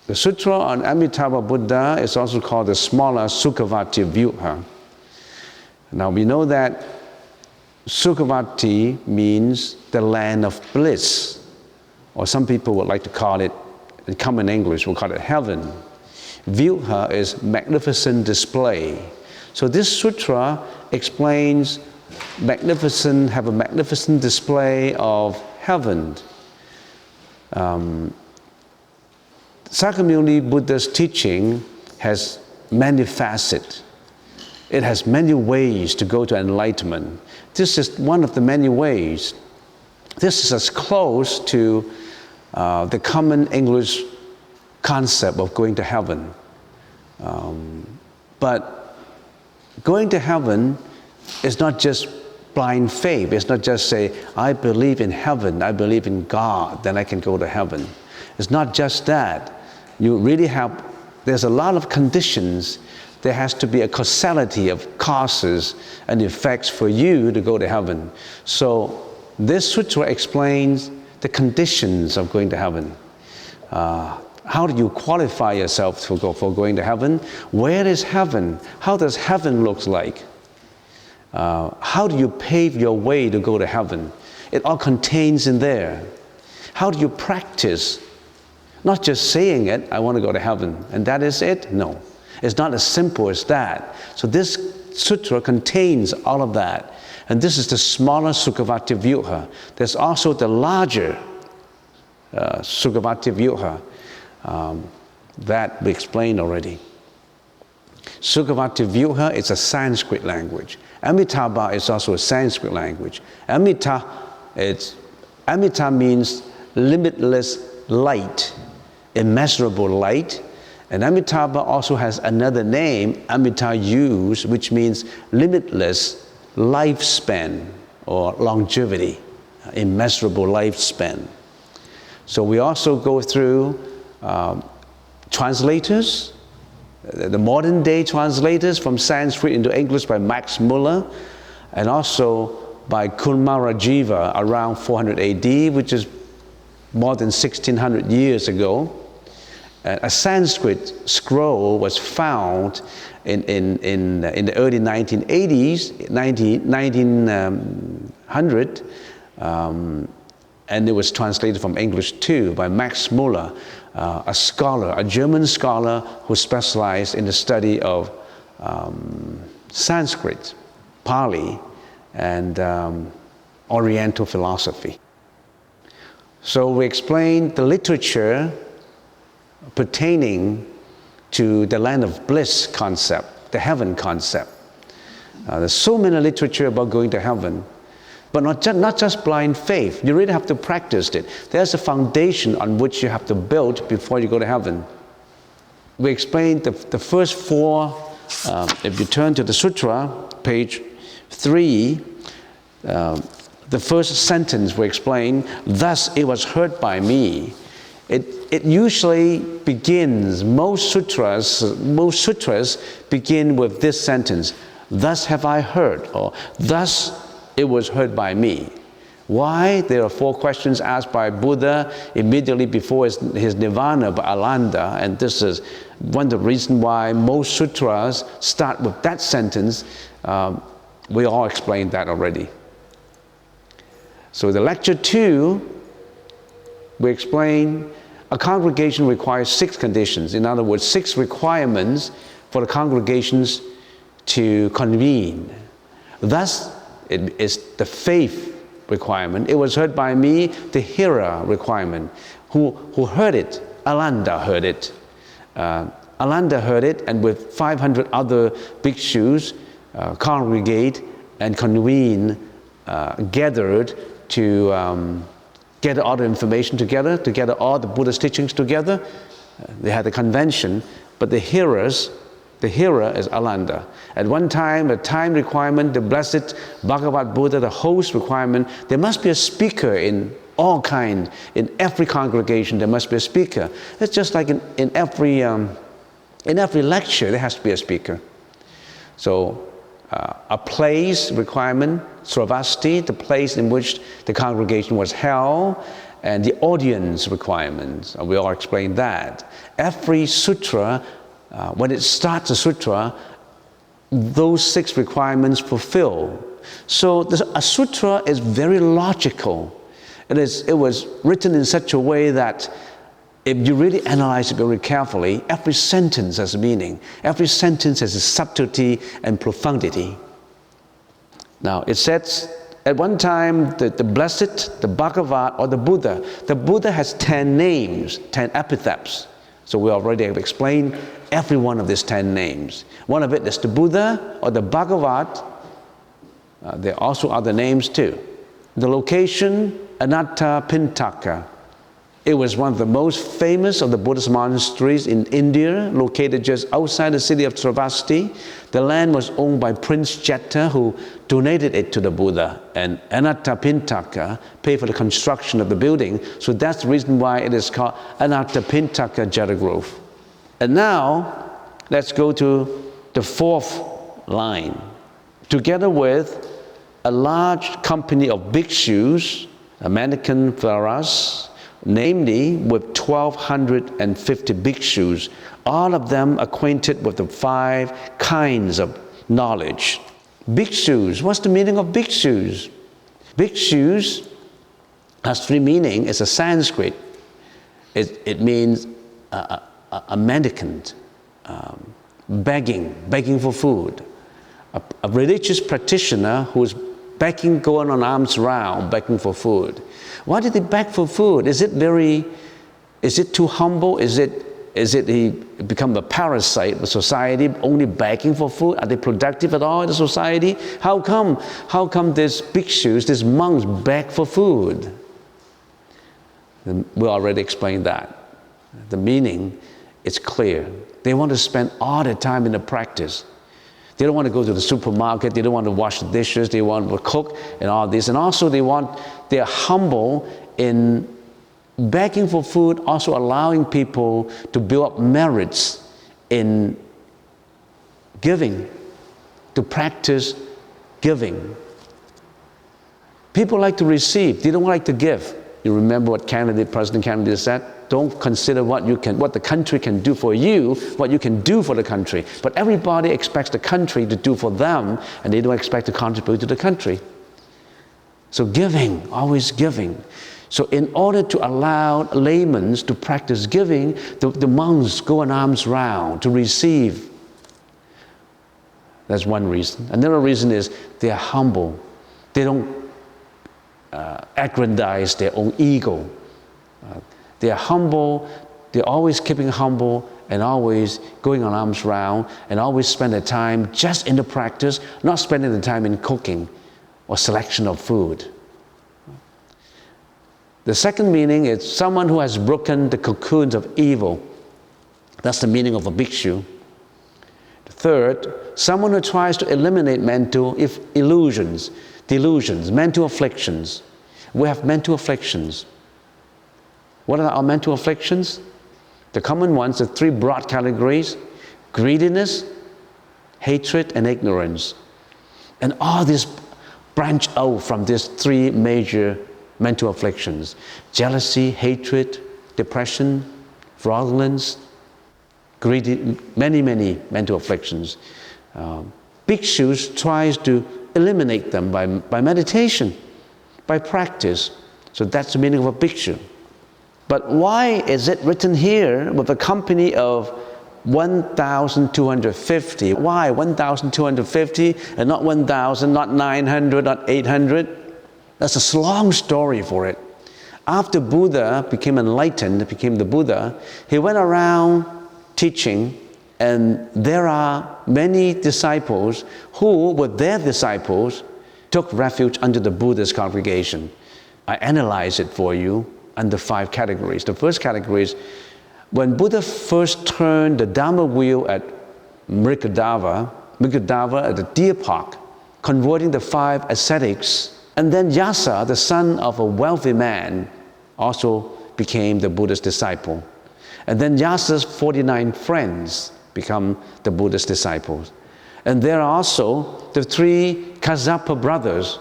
The sutra on Amitabha Buddha is also called the smaller Sukhavati Vyuha. Now we know that Sukhavati means the land of bliss, or some people would like to call it, in common English, we'll call it heaven. Vyuha is magnificent display. So this sutra explains have a magnificent display of heaven. Sakyamuni Buddha's teaching has many facets. It has many ways to go to enlightenment. This is one of the many ways. This is as close to the common English concept of going to heaven. But going to heaven is not just blind faith. It's not just say, I believe in heaven, I believe in God, then I can go to heaven. It's not just that. You really there's a lot of conditions. There has to be a causality of causes and effects for you to go to heaven. So this sutra explains the conditions of going to heaven. How do you qualify yourself for going to heaven? Where is heaven? How does heaven look like? How do you pave your way to go to heaven? It all contains in there. How do you practice? Not just saying it, I want to go to heaven, and that is it? No. It's not as simple as that. So this sutra contains all of that. And this is the smaller Sukhavati Vyuha. There's also the larger Sukhavati Vyuha that we explained already. Sukhavati Vyuha is a Sanskrit language. Amitabha is also a Sanskrit language. Amita means limitless light, immeasurable light. And Amitabha also has another name, Amitayus, which means limitless lifespan or longevity, immeasurable lifespan. So we also go through translators, the modern day translators from Sanskrit into English by Max Muller, and also by Kumarajiva around 400 AD, which is more than 1600 years ago. A Sanskrit scroll was found in the early 1980s, 1900, and it was translated from English too by Max Muller, a scholar, a German scholar who specialized in the study of Sanskrit, Pali, and Oriental philosophy. So we explained the literature pertaining to the land of bliss concept, the heaven concept. There's so many literature about going to heaven, but not just blind faith. You really have to practice it. There's a foundation on which you have to build before you go to heaven. We explained the first four, if you turn to the sutra, page 3, the first sentence we explained, thus it was heard by me. It usually begins, most sutras begin with this sentence, thus have I heard, or thus it was heard by me. Why? There are 4 questions asked by Buddha immediately before his nirvana by Alanda, and this is one of the reasons why most sutras start with that sentence. We all explained that already. So the lecture 2, we explain a congregation requires 6 conditions. In other words, 6 requirements for the congregations to convene. Thus, it is the faith requirement. It was heard by me, the hearer requirement. Who heard it? Alanda heard it. Alanda heard it, and with 500 other bhikshus congregate and convene, gathered to gather all the information together, to gather all the Buddha's teachings together. They had a convention, but the hearer is Alanda. At one time, the time requirement, the blessed Bhagavat Buddha, the host requirement, there must be a speaker in all kind. In every congregation, there must be a speaker. It's just like in every lecture, there has to be a speaker. So a place requirement, Sravasti, the place in which the congregation was held, and the audience requirements. We all explained that. Every sutra, when it starts a sutra, those 6 requirements fulfill. So a sutra is very logical. It was written in such a way that if you really analyze it very carefully, every sentence has a meaning. Every sentence has a subtlety and profundity. Now, it says, at one time, the Blessed, the Bhagavat, or the Buddha has 10 names, 10 epithets. So we already have explained every one of these 10 names. One of it is the Buddha or the Bhagavat. There are also other names too. The location, Anathapindika. It was one of the most famous of the Buddhist monasteries in India, located just outside the city of Travasti. The land was owned by Prince Jeta, who donated it to the Buddha, and Anathapindika paid for the construction of the building. So that's the reason why it is called Anathapindika Jatagrove. And now, let's go to the 4th line. Together with a large company of bhikshus, Manikanvaras, namely with 1,250 bhikshus, all of them acquainted with the 5 kinds of knowledge. Bhikshus, what's the meaning of bhikshus? Bhikshus has 3 meanings. It's a Sanskrit. It means a mendicant, begging for food. A religious practitioner who's begging, going on arms round, begging for food. Why did they beg for food? Is it too humble? Is it he become a parasite of society, only begging for food? Are they productive at all in the society? How come these bhikshus, these monks, beg for food? We already explained that. The meaning is clear. They want to spend all their time in the practice. They don't want to go to the supermarket. They don't want to wash the dishes. They want to cook and all this. And also they're humble in begging for food, also allowing people to build up merits in giving, to practice giving. People like to receive. They don't like to give. You remember what President Kennedy said? Don't consider what the country can do for you, what you can do for the country. But everybody expects the country to do for them, and they don't expect to contribute to the country. So giving, always giving. So in order to allow laymen to practice giving, the monks go in arms round to receive. That's one reason. Another reason is they are humble. They don't aggrandize their own ego. They are humble, they're always keeping humble and always going on arms round and always spend their time just in the practice, not spending the time in cooking or selection of food. The second meaning is someone who has broken the cocoons of evil. That's the meaning of a bhikshu. The third, someone who tries to eliminate mental illusions, delusions, mental afflictions. We have mental afflictions. What are our mental afflictions? The common ones, the 3 broad categories: greediness, hatred, and ignorance. And all these branch out from these 3 major mental afflictions: jealousy, hatred, depression, fraudulence, greedy, many mental afflictions. Bhikshus tries to eliminate them by meditation, by practice. So that's the meaning of a bhikshu. But why is it written here with a company of 1,250? Why 1,250 and not 1,000, not 900, not 800? That's a long story for it. After Buddha became enlightened, became the Buddha, he went around teaching, and there are many disciples who, with their disciples, took refuge under the Buddhist congregation. I analyze it for you under 5 categories. The first category is when Buddha first turned the Dharma wheel at Mrigadava at the deer park, converting the 5 ascetics, and then Yasa, the son of a wealthy man, also became the Buddha's disciple. And then Yasa's 49 friends become the Buddha's disciples. And there are also the 3 Kassapa brothers,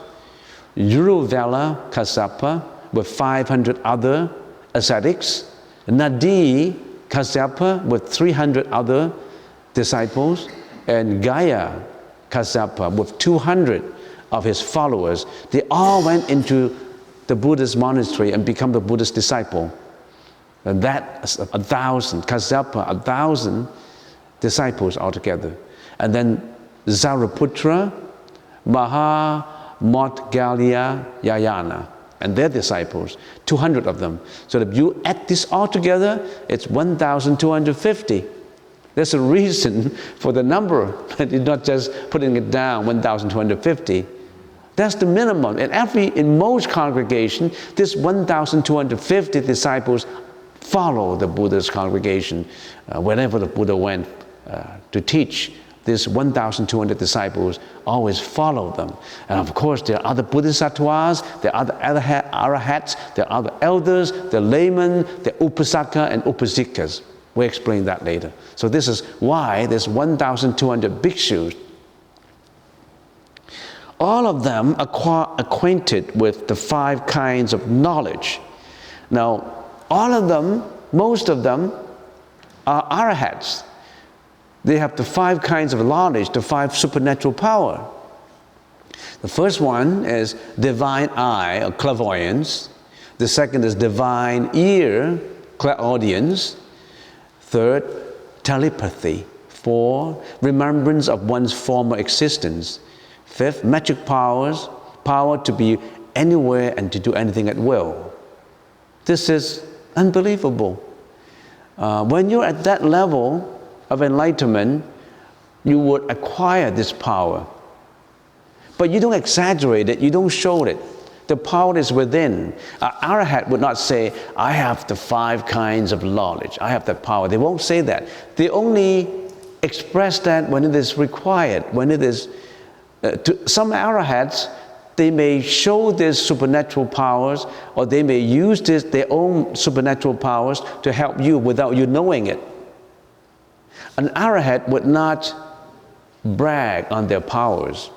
Uruvela Kassapa, with 500 other ascetics, Nadi Kasyapa with 300 other disciples, and Gaya Kasyapa with 200 of his followers. They all went into the Buddhist monastery and become the Buddhist disciple. And that's 1,000, Kasyapa, 1,000 disciples altogether. And then Zaraputra, Mahamodgalya Yayana, and their disciples, 200 of them. So if you add this all together, it's 1,250. There's a reason for the number. It's not just putting it down, 1,250. That's the minimum. In most congregations, this 1,250 disciples follow the Buddha's congregation. Wherever the Buddha went to teach, these 1,200 disciples always follow them. And of course, there are other Bodhisattvas, there are other Arhats, there are other elders, the laymen, the Upasaka and Upasikas. We'll explain that later. So this is why there's 1,200 bhikshus. All of them are acquainted with the 5 kinds of knowledge. Now, all of them, most of them, are Arhats. They have the 5 kinds of knowledge, the 5 supernatural power. The first one is divine eye, or clairvoyance. The second is divine ear, clairaudience. Third, telepathy. 4, remembrance of one's former existence. 5th, magic powers, power to be anywhere and to do anything at will. This is unbelievable. When you're at that level of enlightenment, you would acquire this power. But you don't exaggerate it, you don't show it. The power is within. Arhat would not say, I have the 5 kinds of knowledge, I have the power. They won't say that. They only express that when it is required, when it is, some Arhats, they may show these supernatural powers, or they may use their own supernatural powers to help you without you knowing it. An Arhat would not brag on their powers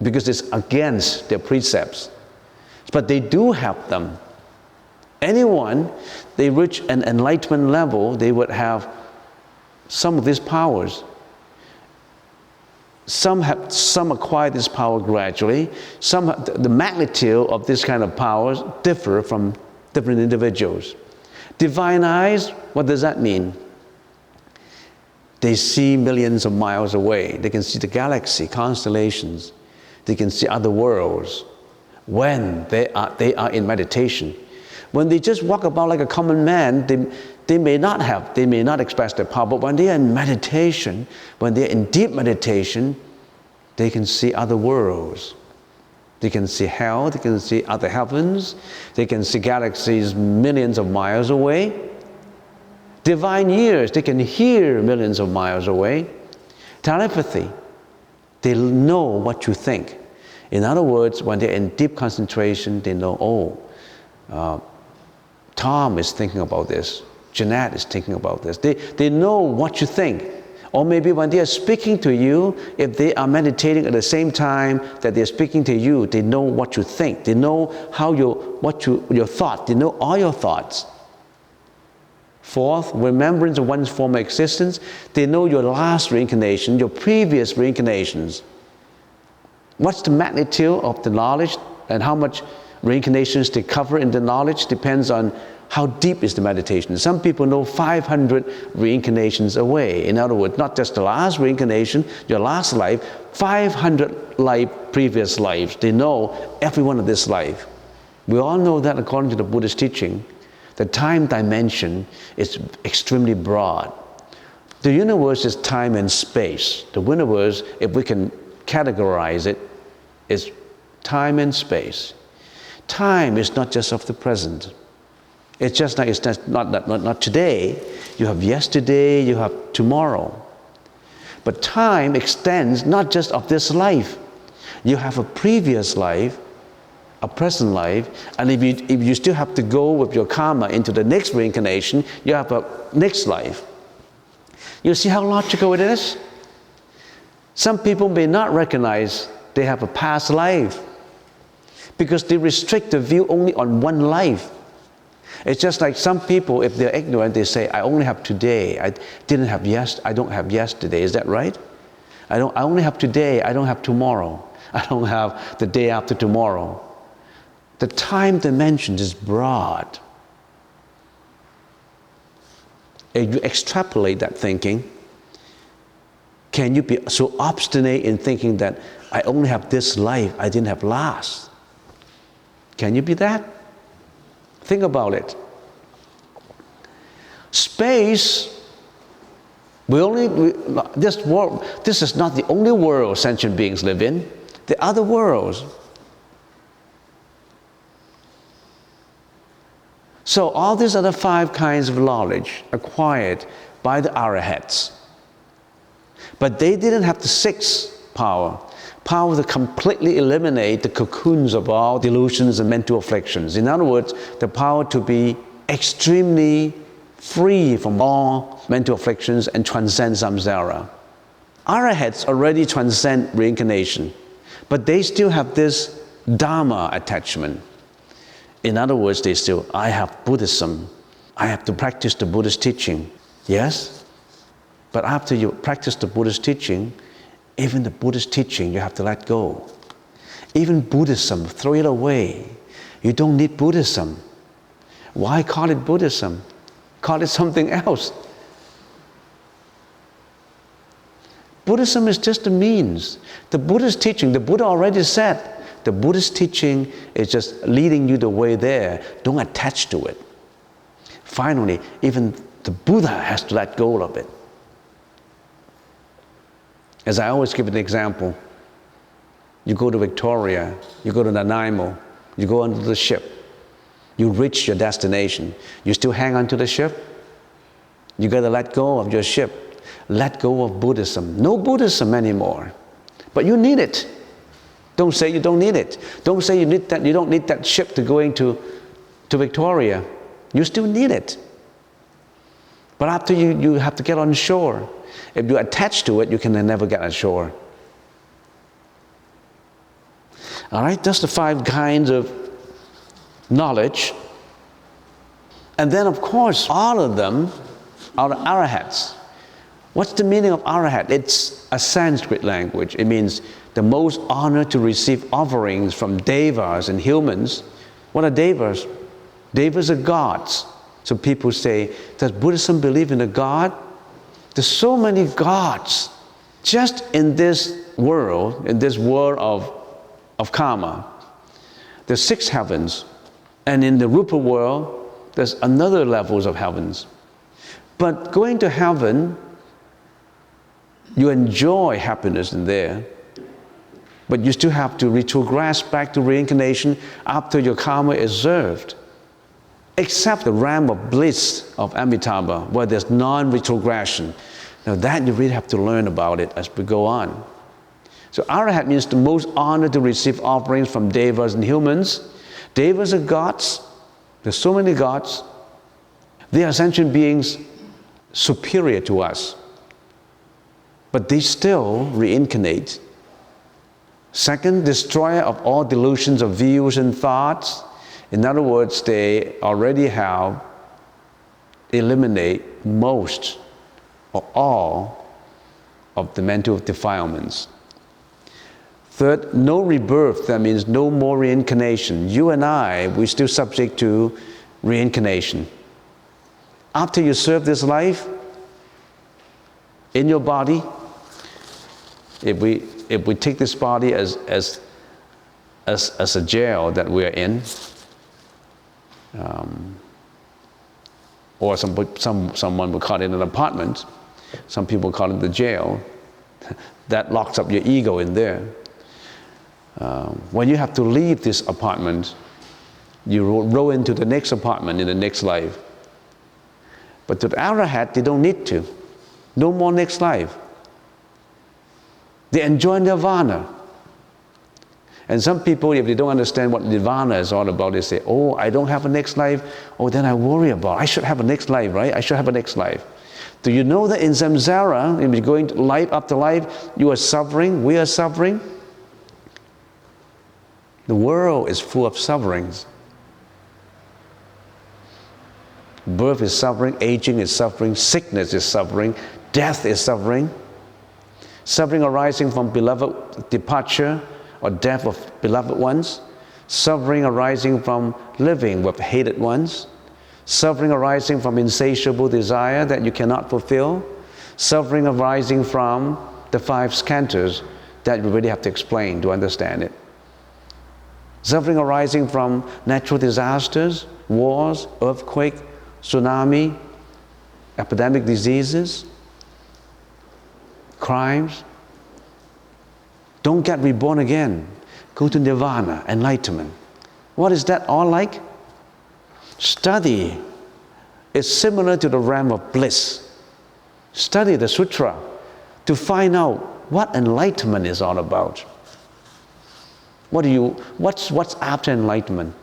because it's against their precepts. But they do help them. Anyone, they reach an enlightenment level, they would have some of these powers. Some acquire this power gradually. The magnitude of this kind of powers differ from different individuals. Divine eyes, what does that mean? They see millions of miles away. They can see the galaxy, constellations. They can see other worlds when they are in meditation. When they just walk about like a common man, they may not express their power, but when they are in meditation, when they are in deep meditation, they can see other worlds. They can see hell, they can see other heavens, they can see galaxies millions of miles away. Divine ears, they can hear millions of miles away. Telepathy, they know what you think. In other words, when they're in deep concentration, they know, Tom is thinking about this, Jeanette is thinking about this. They know what you think. Or maybe when they are speaking to you, if they are meditating at the same time that they're speaking to you, they know what you think. They know your thought. They know all your thoughts. 4th, remembrance of one's former existence. They know your last reincarnation, your previous reincarnations. What's the magnitude of the knowledge and how much reincarnations they cover in the knowledge depends on how deep is the meditation. Some people know 500 reincarnations away. In other words, not just the last reincarnation, your last life, 500 previous lives. They know every one of this life. We all know that according to the Buddhist teaching, the time dimension is extremely broad. The universe is time and space. The universe, if we can categorize it, is time and space. Time is not just of the present. It's just like it's not today. You have yesterday, you have tomorrow. But time extends not just of this life. You have a previous life, a present life, and if you still have to go with your karma into the next reincarnation, you have a next life. You see how logical it is? Some people may not recognize they have a past life. because they restrict the view only on one life. It's just like some people, if they're ignorant, they say, I only have today. I don't have yesterday. Is that right? I only have today. I don't have tomorrow. I don't have the day after tomorrow. The time dimension is broad. If you extrapolate that thinking, can you be so obstinate in thinking that I only have this life, I didn't have last? Can you be that? Think about it. Space, this world, this is not the only world sentient beings live in. The other worlds. So all these other 5 kinds of knowledge acquired by the Arhats. But they didn't have the 6th power to completely eliminate the cocoons of all delusions and mental afflictions. In other words, the power to be extremely free from all mental afflictions and transcend samsara. Arhats already transcend reincarnation, but they still have this dharma attachment. In other words, they still, I have Buddhism. I have to practice the Buddhist teaching. Yes, but after you practice the Buddhist teaching, even the Buddhist teaching, you have to let go. Even Buddhism, throw it away. You don't need Buddhism. Why call it Buddhism? Call it something else. Buddhism is just a means. The Buddhist teaching, the Buddha already said, the Buddhist teaching is just leading you the way there. Don't attach to it. Finally, even the Buddha has to let go of it. As I always give an example, you go to Victoria, you go to Nanaimo, you go onto the ship, you reach your destination, you still hang on to the ship? You got to let go of your ship. Let go of Buddhism. No Buddhism anymore. But you need it. Don't say you don't need it. Don't say you don't need that ship to going to Victoria. You still need it. But after you have to get on shore. If you attach to it, you can never get on shore. All right, that's the 5 kinds of knowledge. And then, of course, all of them are Arhats. What's the meaning of Arhat? It's a Sanskrit language. It means the most honored to receive offerings from devas and humans. What are devas? Devas are gods. So people say, does Buddhism believe in a god? There's so many gods just in this world of karma. There's 6 heavens. And in the Rupa world, there's another levels of heavens. But going to heaven, you enjoy happiness in there. But you still have to retrogress back to reincarnation after your karma is served. Except the realm of bliss of Amitabha, where there's non-retrogression. Now that you really have to learn about it as we go on. So Arhat means the most honored to receive offerings from devas and humans. Devas are gods. There's so many gods. They are sentient beings superior to us. But they still reincarnate. Second, destroyer of all delusions of views and thoughts. In other words, they already have eliminated most or all of the mental defilements. Third, no rebirth. That means no more reincarnation. You and I, we're still subject to reincarnation. After you serve this life in your body, if we take this body as a jail that we're in, or someone would call it an apartment, some people call it the jail, that locks up your ego in there. When you have to leave this apartment, you roll into the next apartment in the next life. But to the Arhat, they don't need to. No more next life. They enjoy nirvana. And some people, if they don't understand what nirvana is all about, they say, oh, I don't have a next life. Oh, then I worry about it. I should have a next life, right? I should have a next life. Do you know that in samsara, if you're going to life after life, you are suffering, we are suffering? The world is full of sufferings. Birth is suffering, aging is suffering, sickness is suffering, death is suffering. Suffering arising from beloved departure or death of beloved ones. Suffering arising from living with hated ones. Suffering arising from insatiable desire that you cannot fulfill. Suffering arising from the 5 skandhas that you really have to explain to understand it. Suffering arising from natural disasters, wars, earthquake, tsunami, epidemic diseases, crimes. Don't get reborn again. Go to nirvana, enlightenment. What is that all like? Study is similar to the realm of bliss. Study the sutra to find out what enlightenment is all about. What's after enlightenment?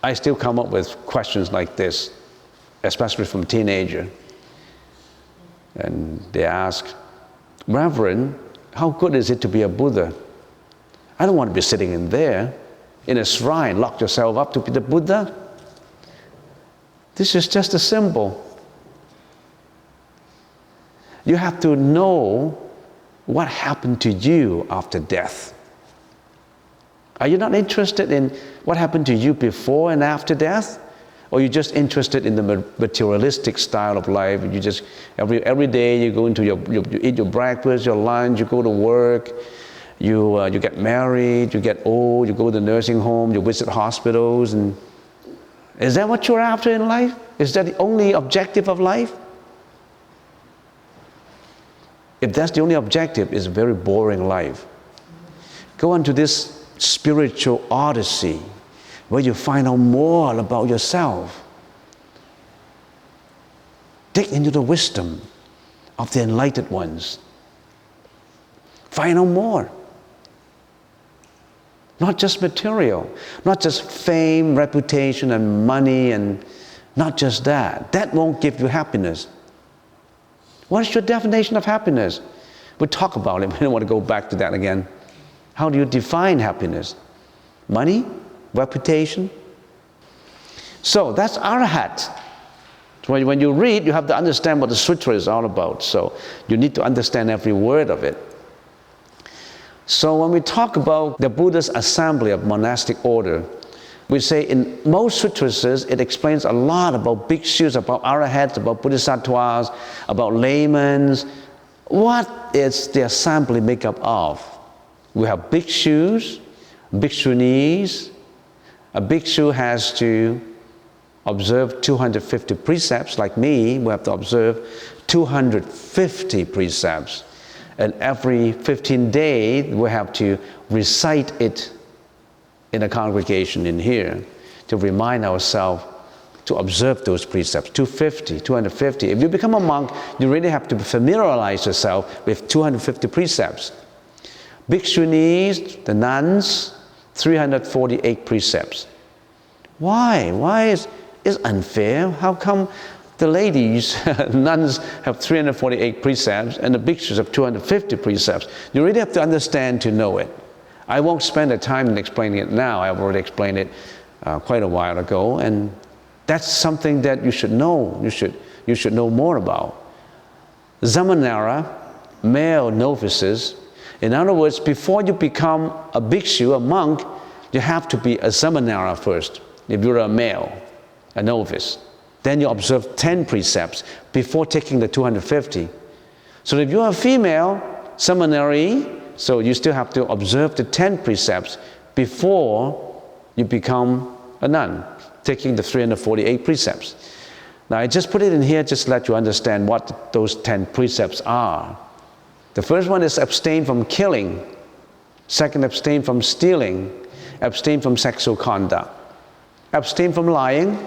I still come up with questions like this, especially from teenagers. And they ask, Reverend, how good is it to be a Buddha? I don't want to be sitting in there, in a shrine, lock yourself up to be the Buddha. This is just a symbol. You have to know what happened to you after death. Are you not interested in what happened to you before and after death? Or are you just interested in the materialistic style of life? You just, every day you go into you eat your breakfast, your lunch, you go to work, you get married, you get old, you go to the nursing home, you visit hospitals. And is that what you're after in life? Is that the only objective of life? If that's the only objective, it's a very boring life. Go on to this spiritual odyssey where you find out more about yourself. Dig into the wisdom of the enlightened ones. Find out more. Not just material, not just fame, reputation, and money, and not just that. That won't give you happiness. What is your definition of happiness? We'll talk about it. We don't want to go back to that again. How do you define happiness? Money? Reputation? So that's Arhat. So when you read, you have to understand what the sutra is all about. So you need to understand every word of it. So when we talk about the Buddha's assembly of monastic order, we say in most sutras it explains a lot about bhikshus, about arahats, about bodhisattvas, about laymen. What is the assembly made up of? We have bhikshus, bhikshunis. A bhikshu has to observe 250 precepts. Like me, we have to observe 250 precepts. And every 15 days, we have to recite it in a congregation in here to remind ourselves to observe those precepts. 250. If you become a monk, you really have to familiarize yourself with 250 precepts. Bhikshunis, the nuns, 348 precepts. Why? Why is unfair? How come the ladies, nuns, have 348 precepts and the bhikshus have 250 precepts? You really have to understand to know it. I won't spend the time in explaining it now. I've already explained it quite a while ago, and that's something that you should know. You should know more about. Zamanara, male novices. In other words, before you become a bhikshu, a monk, you have to be a zamanara first. If you're a male, a novice, then you observe 10 precepts before taking the 250. So if you're a female, samanari, so you still have to observe the 10 precepts before you become a nun, taking the 348 precepts. Now I just put it in here just to let you understand what those 10 precepts are. The first one is abstain from killing. Second, abstain from stealing. Abstain from sexual conduct. Abstain from lying.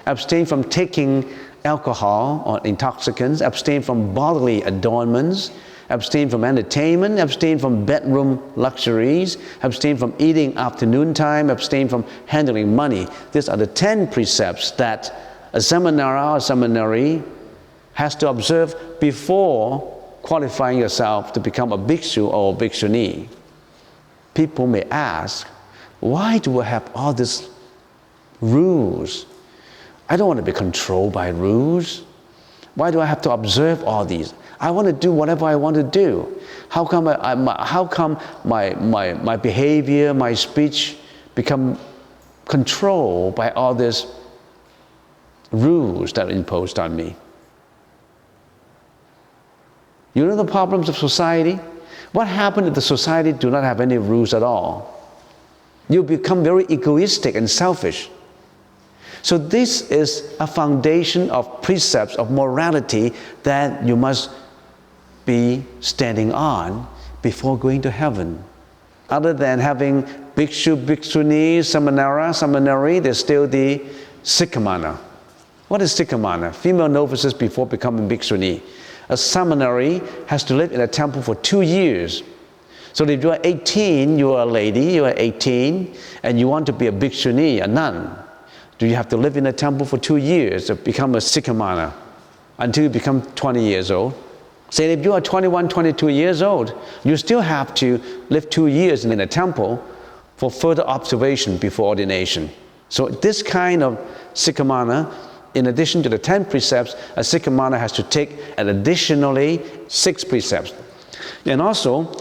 Abstain from taking alcohol or intoxicants. Abstain from bodily adornments. Abstain from entertainment. Abstain from bedroom luxuries. Abstain from eating afternoon time. Abstain from handling money. These are the 10 precepts that a samanara or samanari has to observe before qualifying yourself to become a bhikshu or a bhikshuni. people may ask, why do I have all these rules? I don't want to be controlled by rules. Why do I have to observe all these? I want to do whatever I want to do. How come my behavior, my speech become controlled by all these rules that are imposed on me? You know the problems of society? What happens if the society do not have any rules at all? You become very egoistic and selfish. So this is a foundation of precepts of morality that you must be standing on before going to heaven. Other than having bhikshu, bhikshuni, samanera, samaneri, there's still the sikhamana. What is sikhamana? Female novices before becoming bhikshuni. A samaneri has to live in a temple for 2 years. So if you are 18, you are a lady, you are 18, and you want to be a bhikshuni, a nun, do you have to live in a temple for 2 years to become a sikhamana until you become 20 years old? Say if you are 21, 22 years old, you still have to live 2 years in a temple for further observation before ordination. So this kind of sikhamana, in addition to the 10 precepts, a sikhamana has to take an additionally 6 precepts. And also,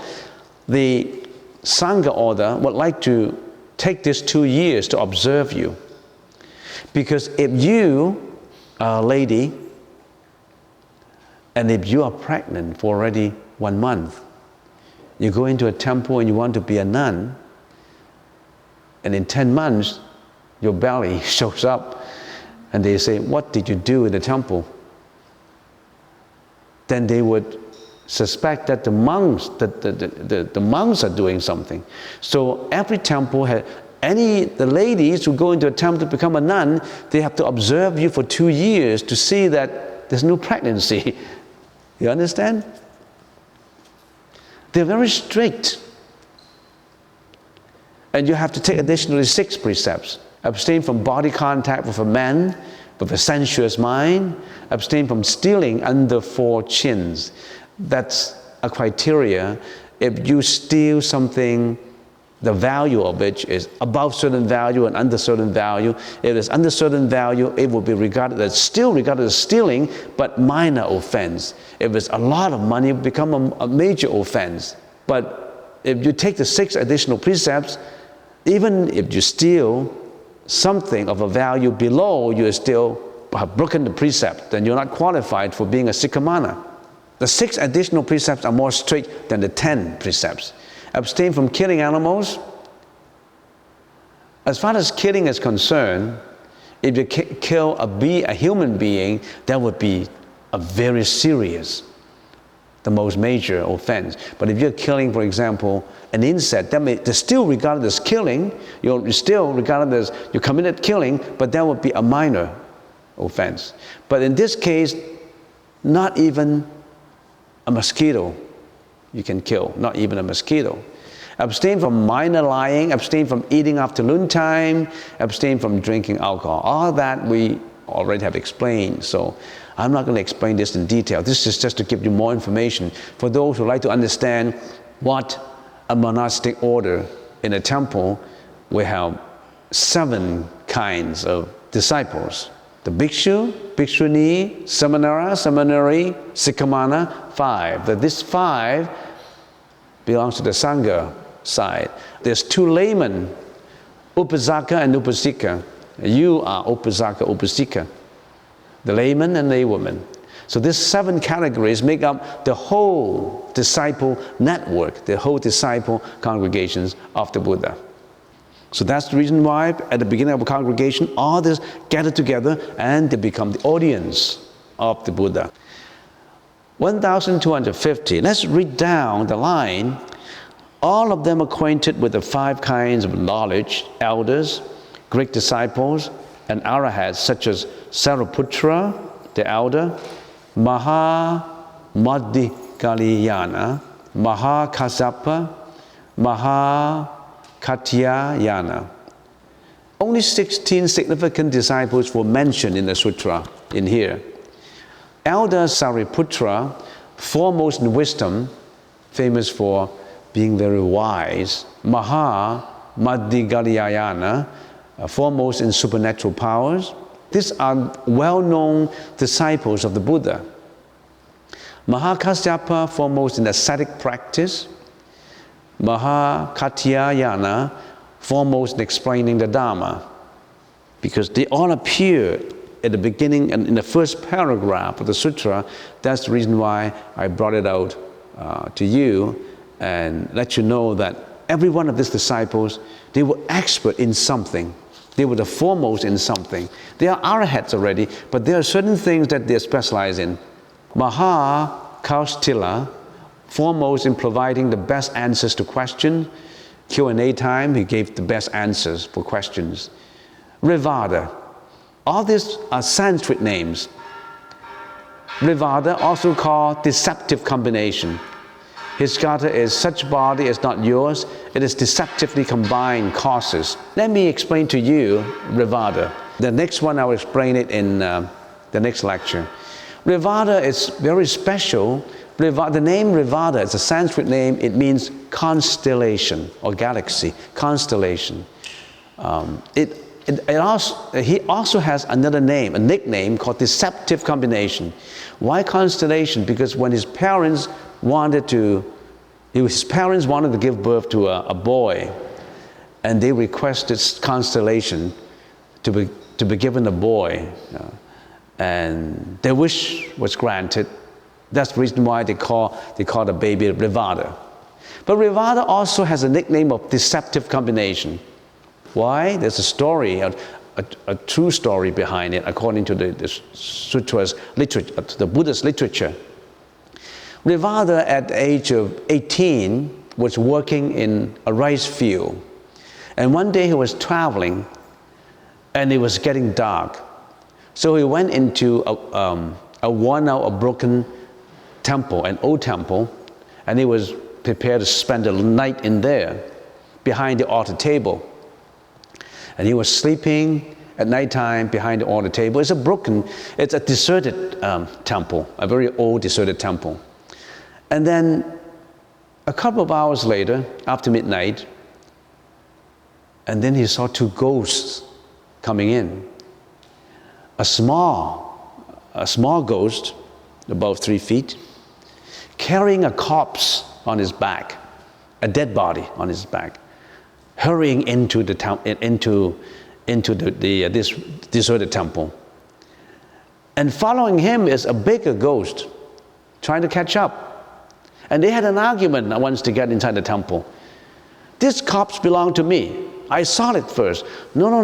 the Sangha order would like to take these 2 years to observe you. Because if you are a lady, and if you are pregnant for already 1 month, you go into a temple and you want to be a nun, and in 10 months, your belly shows up, and they say, what did you do in the temple? Then they would suspect that the monks, the monks are doing something. So every temple had, the ladies who go into a temple to become a nun, they have to observe you for 2 years to see that there's no pregnancy. You understand? They're very strict. And you have to take additionally 6 precepts. Abstain from body contact with a man, with a sensuous mind. Abstain from stealing under 4 chins. That's a criteria. If you steal something, the value of which is above certain value and under certain value. If it's under certain value, it will be regarded as stealing, but minor offense. If it's a lot of money, it will become a major offense. But if you take the 6 additional precepts, even if you steal something of a value below, you still have broken the precept, then you're not qualified for being a sikhamana. The 6 additional precepts are more strict than the 10 precepts. Abstain from killing animals. As far as killing is concerned, if you kill a human being, that would be a very serious, the most major offense. But if you're killing, for example, an insect, that's still regarded as killing. You're still regarded as you committed killing, but that would be a minor offense. But in this case, not even a mosquito you can kill, not even a mosquito. Abstain from minor lying, abstain from eating after noontime, abstain from drinking alcohol. All that we already have explained, so I'm not going to explain this in detail. This is just to give you more information for those who like to understand what a monastic order in a temple. We have 7 kinds of disciples. The bhikshu, bhikshuni, samanera, samaneri, sikhamana, 5. That this 5 belongs to the Sangha side. There's 2 laymen, upasaka and upasika. You are upasaka, upasika, the layman and laywoman. So these 7 categories make up the whole disciple network, the whole disciple congregations of the Buddha. So that's the reason why at the beginning of a congregation, all this gather together and they become the audience of the Buddha. 1250. Let's read down the line. All of them acquainted with the 5 kinds of knowledge, elders, great disciples, and Arhats such as Sariputra, the elder, Maha-Madhikaliyana, Maha-Kassapa, Maha-Katyayana. Only 16 significant disciples were mentioned in the sutra in here. Elder Sariputra, foremost in wisdom, famous for being very wise. Maha Madhigalyayana, foremost in supernatural powers. These are well-known disciples of the Buddha. Mahakasyapa, foremost in ascetic practice. Mahakatyayana, foremost in explaining the Dharma. Because they all appear at the beginning and in the first paragraph of the sutra. That's the reason why I brought it out to you and let you know that every one of these disciples, they were expert in something. They were the foremost in something. They are arhats already, but there are certain things that they specialize in. Mahakaustila, foremost in providing the best answers to questions. Q&A time, he gave the best answers for questions. Revada, all these are Sanskrit names. Revada, also called deceptive combination. His kata is, such body is not yours, it is deceptively combined causes. Let me explain to you Revada. The next one I will explain it in the next lecture. Revada is very special. The name Revada is a Sanskrit name. It means constellation or galaxy, constellation. He also has another name, a nickname called deceptive combination. Why constellation? Because when his parents wanted to give birth to a boy, and they requested constellation to be given a boy, and their wish was granted. That's the reason why they call the baby Revada. But Revada also has a nickname of deceptive combination. Why? There's a story, a true story behind it, according to the sutras literature, the Buddhist literature. Revada, at the age of 18, was working in a rice field. And one day he was traveling, and it was getting dark. So he went into a worn-out, a broken temple, an old temple, and he was prepared to spend the night in there, behind the altar table. And he was sleeping at nighttime behind the altar table. It's a deserted temple, a very old deserted temple. And then a couple of hours later, after midnight, and then he saw two ghosts coming in. A small ghost, about 3 feet, carrying a corpse on his back, a dead body on his back, hurrying into this deserted temple. And following him is a bigger ghost, trying to catch up. And they had an argument once to get inside the temple. This corpse belonged to me. I saw it first. No,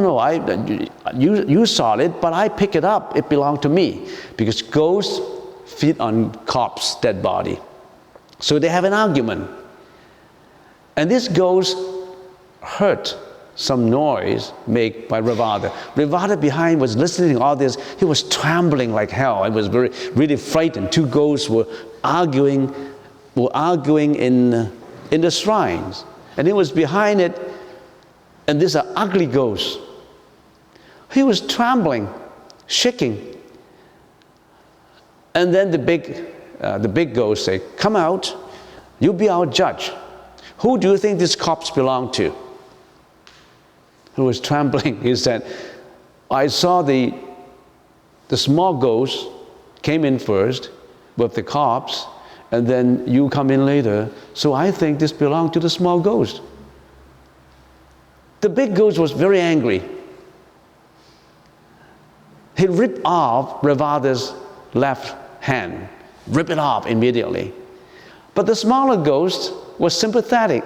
you saw it, but I picked it up. It belonged to me. Because ghosts feed on corpse, dead body. So they have an argument. And this ghost heard some noise made by Revada. Revada behind was listening to all this. He was trembling like hell. He was really frightened. Two ghosts were arguing in the shrines. And he was behind it, and this is an ugly ghost. He was trembling, shaking. And then the big ghost said, "Come out, you be our judge. Who do you think this corpse belonged to?" He was trembling. He said, "I saw the small ghost came in first with the corpse, and then you come in later, so I think this belonged to the small ghost." The big ghost was very angry. He ripped off Revada's left hand, ripped it off immediately. But the smaller ghost was sympathetic.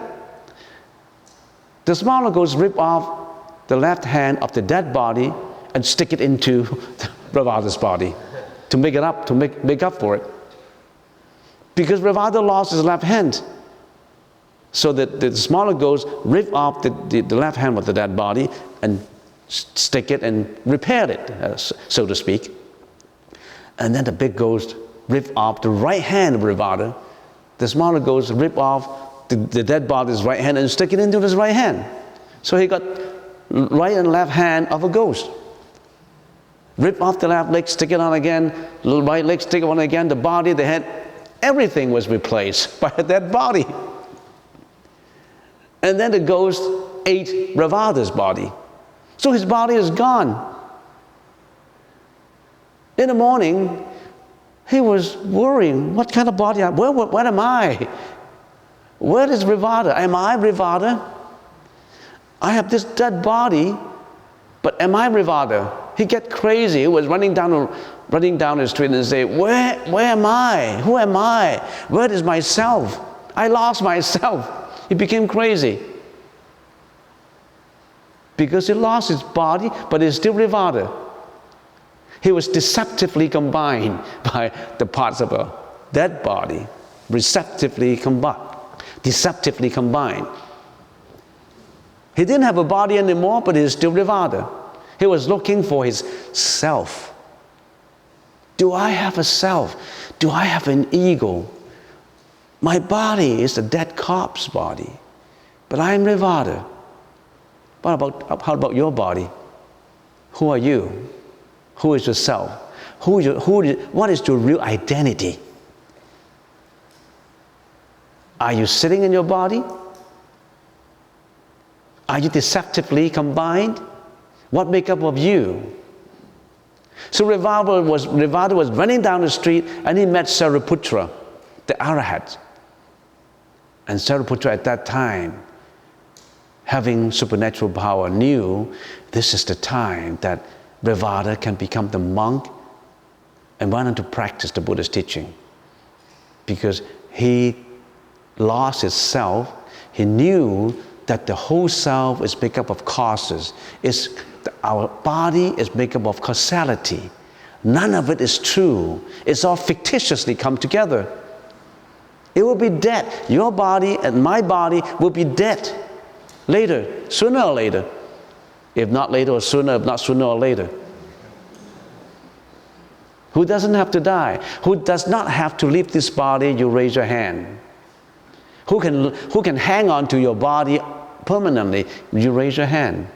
The smaller ghost ripped off the left hand of the dead body and stick it into Revada's body to make up for it. Because Revada lost his left hand. So that the smaller ghost ripped off the left hand of the dead body and stick it and repaired it, so to speak. And then the big ghost ripped off the right hand of Revada. The smaller ghost ripped off the dead body's right hand and stick it into his right hand. So he got right and left hand of a ghost. Rip off the left leg, stick it on again, right leg, stick it on again, the body, the head, everything was replaced by a dead body. And then the ghost ate Revada's body. So his body is gone. In the morning, he was worrying, what kind of body? Where am I? Where is Revada? Am I Revada? I have this dead body, but am I Revada? He get crazy. He was running down the street and say, where am I? Who am I? Where is myself? I lost myself. He became crazy. Because he lost his body, but he's still Revada. He was deceptively combined by the parts of a dead body, deceptively combined. He didn't have a body anymore, but he's still Revada. He was looking for his self. Do I have a self? Do I have an ego? My body is a dead corpse body, but I am Revada. How about your body? Who are you? Who is yourself? What is your real identity? Are you sitting in your body? Are you deceptively combined? What make up of you? So Revada was running down the street and he met Sariputra, the Arhat. And Sariputra at that time, having supernatural power, knew this is the time that Revada can become the monk and went on to practice the Buddha's teaching. Because he lost his self, he knew that the whole self is made up of causes. Our body is made up of causality. None of it is true. It's all fictitiously come together. It will be dead. Your body and my body will be dead later, sooner or later. If not later or sooner, if not sooner or later. Who doesn't have to die? Who does not have to leave this body? You raise your hand. Who can hang on to your body permanently? You raise your hand.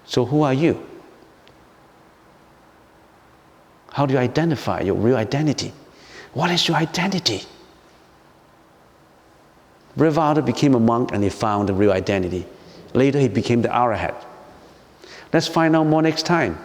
So who are you? How do you identify your real identity? What is your identity? Revada became a monk and he found the real identity. Later he became the Arhat. Let's find out more next time.